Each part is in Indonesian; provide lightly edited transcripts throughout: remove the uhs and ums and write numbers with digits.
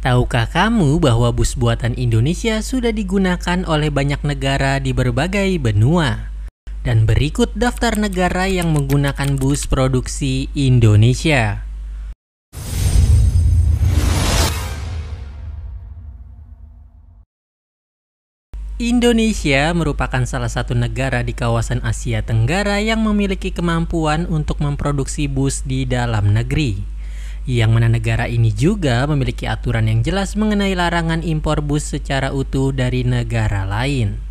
Tahukah kamu bahwa bus buatan Indonesia sudah digunakan oleh banyak negara di berbagai benua? Dan berikut daftar negara yang menggunakan bus produksi Indonesia. Indonesia merupakan salah satu negara di kawasan Asia Tenggara yang memiliki kemampuan untuk memproduksi bus di dalam negeri. Yang mana negara ini juga memiliki aturan yang jelas mengenai larangan impor bus secara utuh dari negara lain.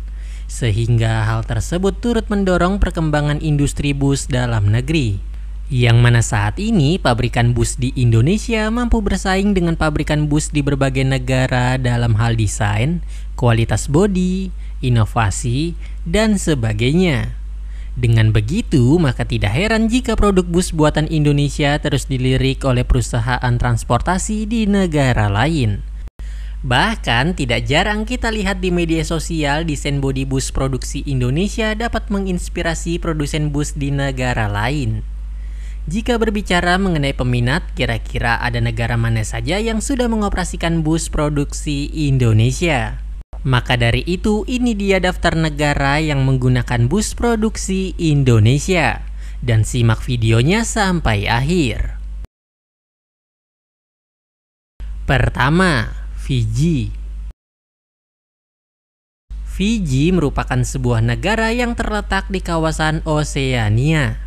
Sehingga hal tersebut turut mendorong perkembangan industri bus dalam negeri. Yang mana saat ini pabrikan bus di Indonesia mampu bersaing dengan pabrikan bus di berbagai negara dalam hal desain, kualitas bodi, inovasi, dan sebagainya. Dengan begitu, maka tidak heran jika produk bus buatan Indonesia terus dilirik oleh perusahaan transportasi di negara lain. Bahkan tidak jarang kita lihat di media sosial desain bodi bus produksi Indonesia dapat menginspirasi produsen bus di negara lain. Jika berbicara mengenai peminat, kira-kira ada negara mana saja yang sudah mengoperasikan bus produksi Indonesia? Maka dari itu, ini dia daftar negara yang menggunakan bus produksi Indonesia. Dan simak videonya sampai akhir. Pertama, Fiji. Fiji merupakan sebuah negara yang terletak di kawasan Oseania,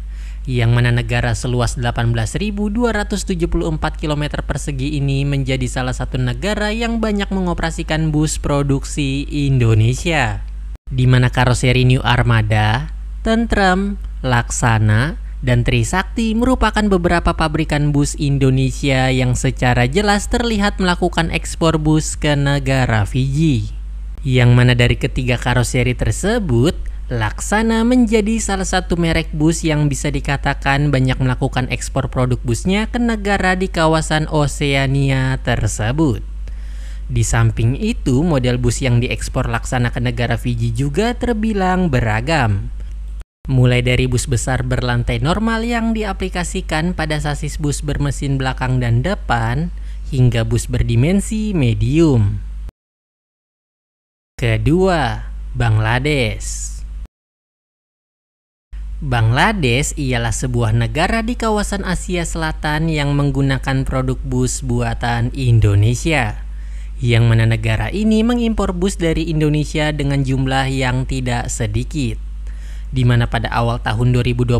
yang mana negara seluas 18.274 km persegi ini menjadi salah satu negara yang banyak mengoperasikan bus produksi Indonesia. Di mana karoseri New Armada, Tentrem, Laksana, dan Trisakti merupakan beberapa pabrikan bus Indonesia yang secara jelas terlihat melakukan ekspor bus ke negara Fiji. Yang mana dari ketiga karoseri tersebut, Laksana menjadi salah satu merek bus yang bisa dikatakan banyak melakukan ekspor produk busnya ke negara di kawasan Oseania tersebut. Di samping itu, model bus yang diekspor Laksana ke negara Fiji juga terbilang beragam. Mulai dari bus besar berlantai normal yang diaplikasikan pada sasis bus bermesin belakang dan depan, hingga bus berdimensi medium. Kedua, Bangladesh. Bangladesh ialah sebuah negara di kawasan Asia Selatan yang menggunakan produk bus buatan Indonesia. Yang mana negara ini mengimpor bus dari Indonesia dengan jumlah yang tidak sedikit. Di mana pada awal tahun 2021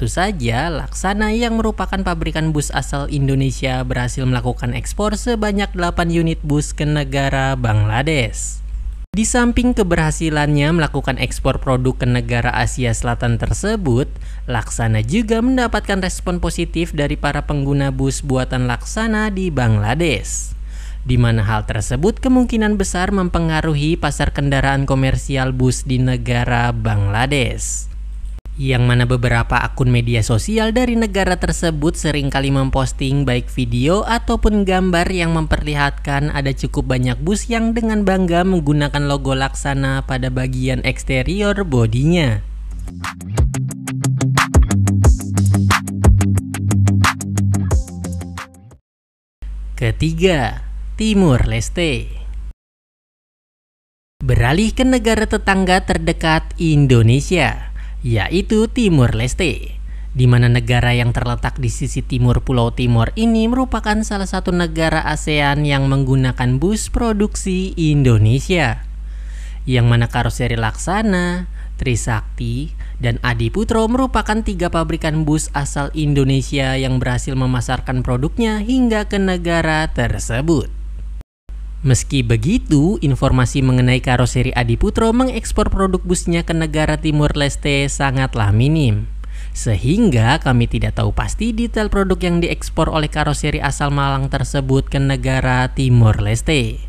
saja, Laksana yang merupakan pabrikan bus asal Indonesia berhasil melakukan ekspor sebanyak 8 unit bus ke negara Bangladesh. Di samping keberhasilannya melakukan ekspor produk ke negara Asia Selatan tersebut, Laksana juga mendapatkan respon positif dari para pengguna bus buatan Laksana di Bangladesh. Di mana hal tersebut kemungkinan besar mempengaruhi pasar kendaraan komersial bus di negara Bangladesh. Yang mana beberapa akun media sosial dari negara tersebut seringkali memposting baik video ataupun gambar yang memperlihatkan ada cukup banyak bus yang dengan bangga menggunakan logo Laksana pada bagian eksterior bodinya. Ketiga, Timur Leste. Beralih ke negara tetangga terdekat Indonesia, yaitu Timur Leste, di mana negara yang terletak di sisi timur Pulau Timor ini merupakan salah satu negara ASEAN yang menggunakan bus produksi Indonesia. Yang mana karoseri Laksana, Trisakti, dan Adiputro merupakan 3 pabrikan bus asal Indonesia yang berhasil memasarkan produknya hingga ke negara tersebut. Meski begitu, informasi mengenai karoseri Adiputro mengekspor produk busnya ke negara Timur Leste sangatlah minim. Sehingga kami tidak tahu pasti detail produk yang diekspor oleh karoseri asal Malang tersebut ke negara Timur Leste.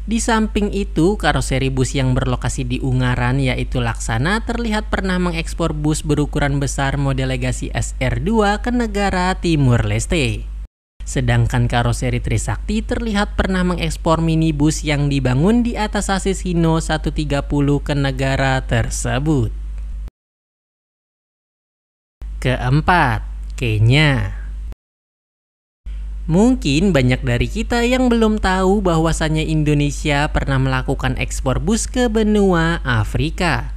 Di samping itu, karoseri bus yang berlokasi di Ungaran yaitu Laksana terlihat pernah mengekspor bus berukuran besar model Legacy SR2 ke negara Timur Leste. Sedangkan karoseri Trisakti terlihat pernah mengekspor minibus yang dibangun di atas sasis Hino 130 ke negara tersebut. Keempat, Kenya. Mungkin banyak dari kita yang belum tahu bahwasannya Indonesia pernah melakukan ekspor bus ke benua Afrika.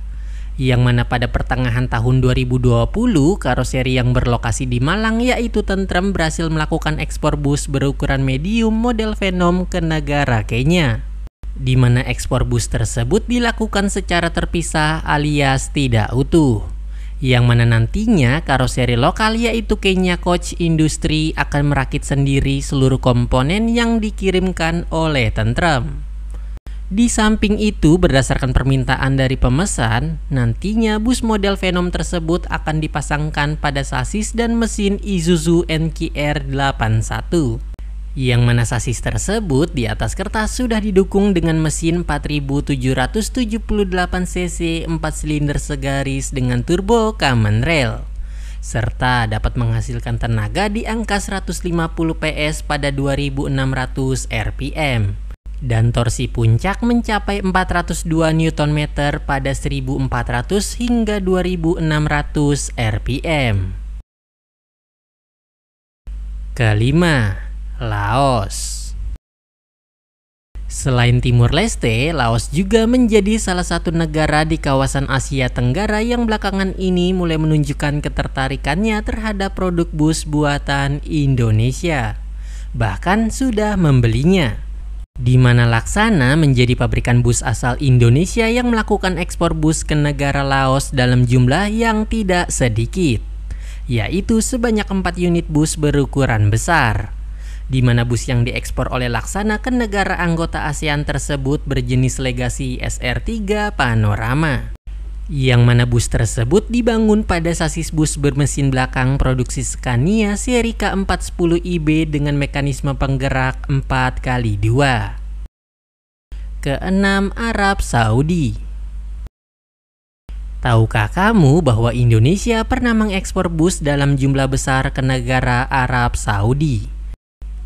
Yang mana pada pertengahan tahun 2020, karoseri yang berlokasi di Malang yaitu Tentrem berhasil melakukan ekspor bus berukuran medium model Venom ke negara Kenya. Di mana ekspor bus tersebut dilakukan secara terpisah alias tidak utuh. Yang mana nantinya karoseri lokal yaitu Kenya Coach Industry akan merakit sendiri seluruh komponen yang dikirimkan oleh Tentrem. Di samping itu, berdasarkan permintaan dari pemesan, nantinya bus model Venom tersebut akan dipasangkan pada sasis dan mesin Isuzu NQR 81. Yang mana sasis tersebut di atas kertas sudah didukung dengan mesin 4778 cc 4 silinder segaris dengan turbo common rail, serta dapat menghasilkan tenaga di angka 150 PS pada 2600 rpm dan torsi puncak mencapai 402 Nm pada 1400 hingga 2600 rpm. Kelima, Laos. Selain Timur Leste, Laos juga menjadi salah satu negara di kawasan Asia Tenggara yang belakangan ini mulai menunjukkan ketertarikannya terhadap produk bus buatan Indonesia. Bahkan sudah membelinya. Di mana Laksana menjadi pabrikan bus asal Indonesia yang melakukan ekspor bus ke negara Laos dalam jumlah yang tidak sedikit, yaitu sebanyak 4 unit bus berukuran besar. Di mana bus yang diekspor oleh Laksana ke negara anggota ASEAN tersebut berjenis Legacy SR3 Panorama. Yang mana bus tersebut dibangun pada sasis bus bermesin belakang produksi Scania seri K410IB dengan mekanisme penggerak 4x2. Keenam, Arab Saudi. Tahukah kamu bahwa Indonesia pernah mengekspor bus dalam jumlah besar ke negara Arab Saudi?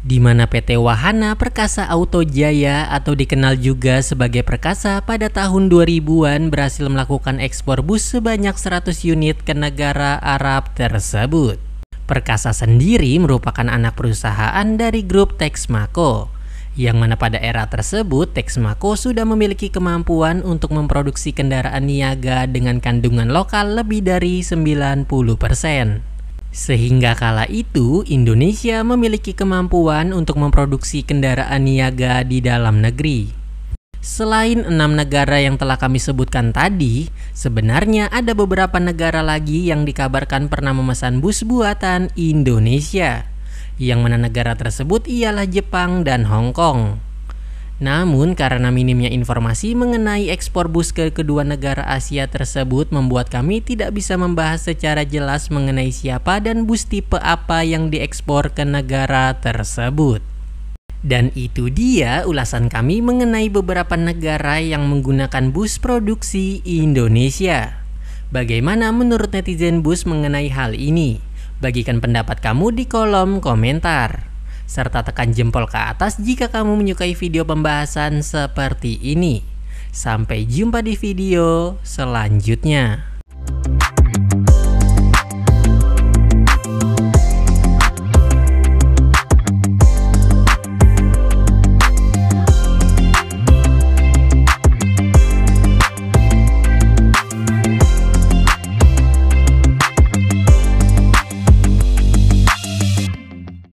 Di mana PT Wahana Perkasa Auto Jaya atau dikenal juga sebagai Perkasa pada tahun 2000-an berhasil melakukan ekspor bus sebanyak 100 unit ke negara Arab tersebut. Perkasa sendiri merupakan anak perusahaan dari grup Texmaco, yang mana pada era tersebut Texmaco sudah memiliki kemampuan untuk memproduksi kendaraan niaga dengan kandungan lokal lebih dari 90%. Sehingga kala itu Indonesia memiliki kemampuan untuk memproduksi kendaraan niaga di dalam negeri. Selain 6 negara yang telah kami sebutkan tadi, sebenarnya ada beberapa negara lagi yang dikabarkan pernah memesan bus buatan Indonesia. Yang mana negara tersebut ialah Jepang dan Hong Kong. Namun karena minimnya informasi mengenai ekspor bus ke kedua negara Asia tersebut membuat kami tidak bisa membahas secara jelas mengenai siapa dan bus tipe apa yang diekspor ke negara tersebut. Dan itu dia ulasan kami mengenai beberapa negara yang menggunakan bus produksi Indonesia. Bagaimana menurut netizen bus mengenai hal ini? Bagikan pendapat kamu di kolom komentar. Serta tekan jempol ke atas jika kamu menyukai video pembahasan seperti ini. Sampai jumpa di video selanjutnya.